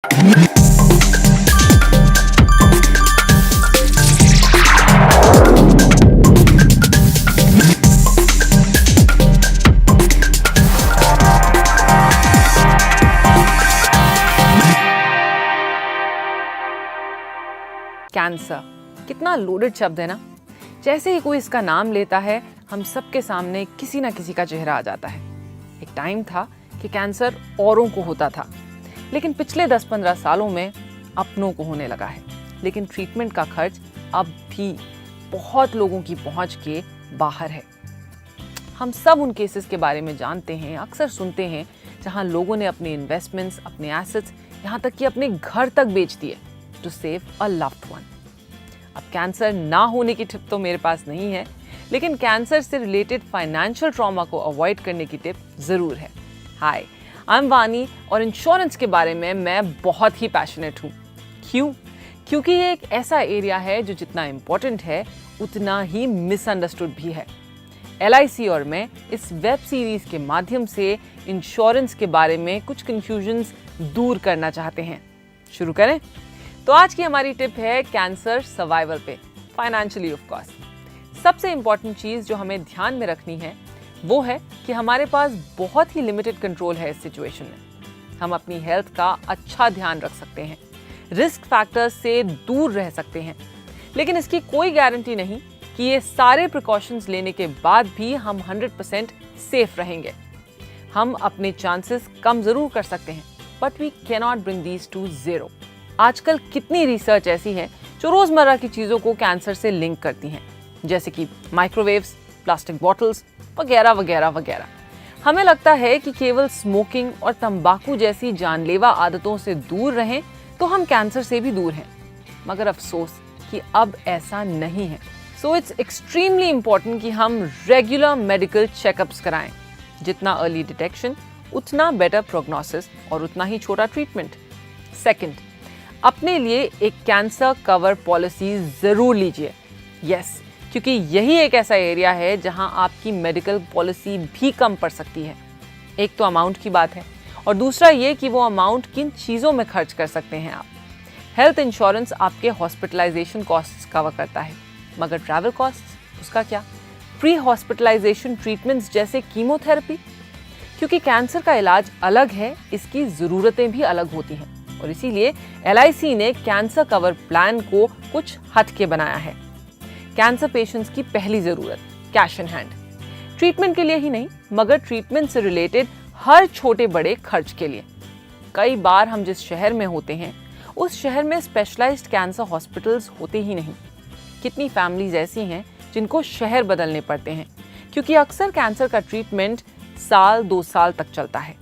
Cancer कितना loaded शब्द है ना। जैसे ही कोई इसका नाम लेता है हम सबके सामने किसी ना किसी का चेहरा आ जाता है। एक टाइम था कि कैंसर औरों को होता था, लेकिन पिछले 10-15 सालों में अपनों को होने लगा है। लेकिन ट्रीटमेंट का खर्च अब भी बहुत लोगों की पहुंच के बाहर है। हम सब उन केसेस के बारे में जानते हैं, अक्सर सुनते हैं, जहां लोगों ने अपने इन्वेस्टमेंट्स, अपने एसेट्स, यहाँ तक कि अपने घर तक बेच दिए to save a loved one. अब कैंसर ना होने की टिप तो मेरे पास नहीं है, लेकिन कैंसर से रिलेटेड फाइनेंशियल ट्रॉमा को अवॉइड करने की टिप जरूर है। हाय, आई एम वानी और इंश्योरेंस के बारे में मैं बहुत ही पैशनेट हूँ। क्यों? क्योंकि ये एक ऐसा एरिया है जो जितना इम्पोर्टेंट है उतना ही मिसअंडरस्टूड भी है। LIC और मैं इस वेब सीरीज के माध्यम से इंश्योरेंस के बारे में कुछ कंफ्यूजन्स दूर करना चाहते हैं। शुरू करें? तो आज की हमारी टिप है कैंसर सर्वाइवल पे, फाइनेंशियली ऑफ कोर्स। सबसे इंपॉर्टेंट चीज जो हमें ध्यान में रखनी है वो है कि हमारे पास बहुत ही लिमिटेड कंट्रोल है इस सिचुएशन में। हम अपनी हेल्थ का अच्छा ध्यान रख सकते हैं, रिस्क फैक्टर्स से दूर रह सकते हैं, लेकिन इसकी कोई गारंटी नहीं कि ये सारे प्रिकॉशंस लेने के बाद भी हम 100% सेफ रहेंगे। हम अपने चांसेस कम जरूर कर सकते हैं, but we can not bring these to zero. आजकल कितनी रिसर्च ऐसी है जो रोजमर्रा की चीजों को कैंसर से लिंक करती हैं, जैसे कि माइक्रोवेव्स, प्लास्टिक बॉटल्स वगैरह वगैरह वगैरह। हमें लगता है कि केवल स्मोकिंग और तंबाकू जैसी जानलेवा आदतों से दूर रहें तो हम कैंसर से भी दूर हैं, मगर अफसोस कि अब ऐसा नहीं है। सो इट्स एक्सट्रीमली इम्पोर्टेंट कि हम रेगुलर मेडिकल चेकअप्स कराएं। जितना अर्ली डिटेक्शन उतना बेटर प्रोग्नोसिस और उतना ही छोटा ट्रीटमेंट। सेकंड, अपने लिए एक कैंसर कवर पॉलिसी जरूर लीजिए। यस, क्योंकि यही एक ऐसा एरिया है जहां आपकी मेडिकल पॉलिसी भी कम पड़ सकती है। एक तो अमाउंट की बात है, और दूसरा ये कि वो अमाउंट किन चीज़ों में खर्च कर सकते हैं आप। हेल्थ इंश्योरेंस आपके हॉस्पिटलाइजेशन कॉस्ट्स कवर करता है, मगर ट्रैवल कॉस्ट्स उसका क्या? प्री हॉस्पिटलाइजेशन ट्रीटमेंट्स जैसे कीमोथेरेपी। क्योंकि कैंसर का इलाज अलग है, इसकी ज़रूरतें भी अलग होती हैं, और इसीलिए LIC ने कैंसर कवर प्लान को कुछ हटके बनाया है। कैंसर पेशेंट्स की पहली जरूरत कैश इन हैंड, ट्रीटमेंट के लिए ही नहीं मगर ट्रीटमेंट से रिलेटेड हर छोटे बड़े खर्च के लिए। कई बार हम जिस शहर में होते हैं उस शहर में स्पेशलाइज्ड कैंसर हॉस्पिटल्स होते ही नहीं। कितनी फैमिलीज ऐसी हैं जिनको शहर बदलने पड़ते हैं, क्योंकि अक्सर कैंसर का ट्रीटमेंट 1-2 साल तक चलता है।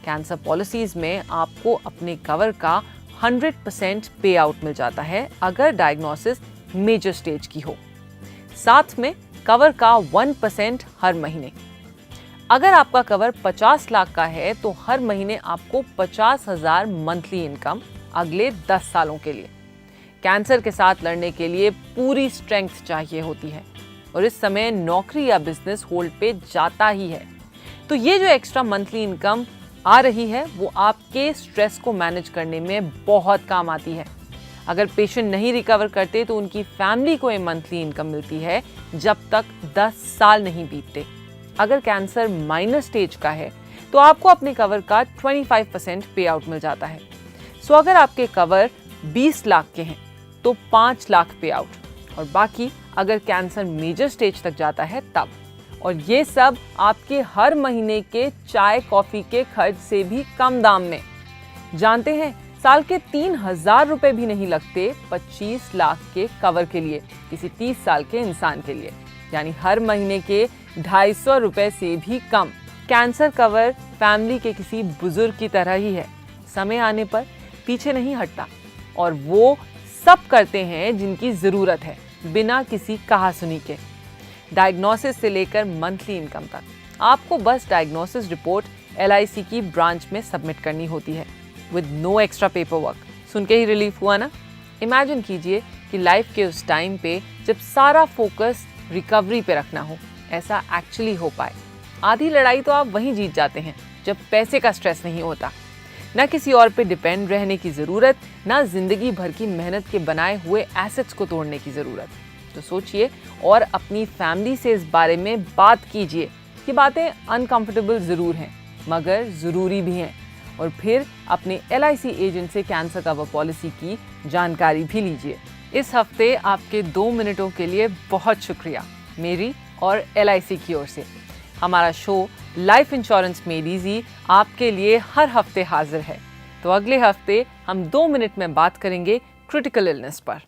कैंसर पॉलिसीज में आपको अपने कवर का 100% पे आउट मिल जाता है अगर डायग्नोसिस मेजर स्टेज की हो। साथ में कवर का 1% हर महीने। अगर आपका कवर 50 लाख का है तो हर महीने आपको 50,000 मंथली इनकम अगले 10 सालों के लिए। कैंसर के साथ लड़ने के लिए पूरी स्ट्रेंथ चाहिए होती है, और इस समय नौकरी या बिजनेस होल्ड पे जाता ही है। तो ये जो एक्स्ट्रा मंथली इनकम आ रही है वो आपके स्ट्रेस को मैनेज करने में बहुत काम आती है। अगर पेशेंट नहीं रिकवर करते तो उनकी फैमिली को ये मंथली इनकम मिलती है जब तक 10 साल नहीं बीतते। अगर कैंसर माइनर स्टेज का है तो आपको अपने कवर का 25% पे आउट मिल जाता है। सो अगर आपके कवर 20 लाख के हैं तो 5 लाख पे आउट, और बाकी अगर कैंसर मेजर स्टेज तक जाता है तब। और ये सब आपके हर महीने के चाय कॉफी के खर्च से भी कम दाम में। जानते हैं, साल के 3,000 रुपए भी नहीं लगते 25 लाख के कवर के लिए, किसी 30 साल के इंसान के लिए, यानी हर महीने के 250 रुपए से भी कम। कैंसर कवर फैमिली के किसी बुजुर्ग की तरह ही है, समय आने पर पीछे नहीं हटता, और वो सब करते हैं जिनकी जरूरत है बिना किसी कहासुनी के। डायग्नोसिस से लेकर मंथली इनकम तक आपको बस डायग्नोसिस रिपोर्ट LIC की ब्रांच में सबमिट करनी होती है with no extra paper work. सुन के ही रिलीफ हुआ ना? इमेजिन कीजिए कि लाइफ के उस टाइम पे जब सारा फोकस रिकवरी पे रखना हो, ऐसा एक्चुअली हो पाए। आधी लड़ाई तो आप वहीं जीत जाते हैं जब पैसे का स्ट्रेस नहीं होता। ना किसी और पे डिपेंड रहने की ज़रूरत, ना जिंदगी भर की मेहनत के बनाए हुए एसेट्स को तोड़ने की ज़रूरत। तो सोचिए और अपनी फैमिली से इस बारे में बात कीजिए। ये बातें अनकंफर्टेबल ज़रूर हैं, मगर ज़रूरी भी हैं। और फिर अपने LIC एजेंट से कैंसर कवर पॉलिसी की जानकारी भी लीजिए। इस हफ्ते आपके 2 मिनटों के लिए बहुत शुक्रिया मेरी और LIC की ओर से। हमारा show life insurance made easy आपके लिए हर हफ्ते हाजिर है। तो अगले हफ्ते हम 2 मिनट में बात करेंगे क्रिटिकल इलनेस पर।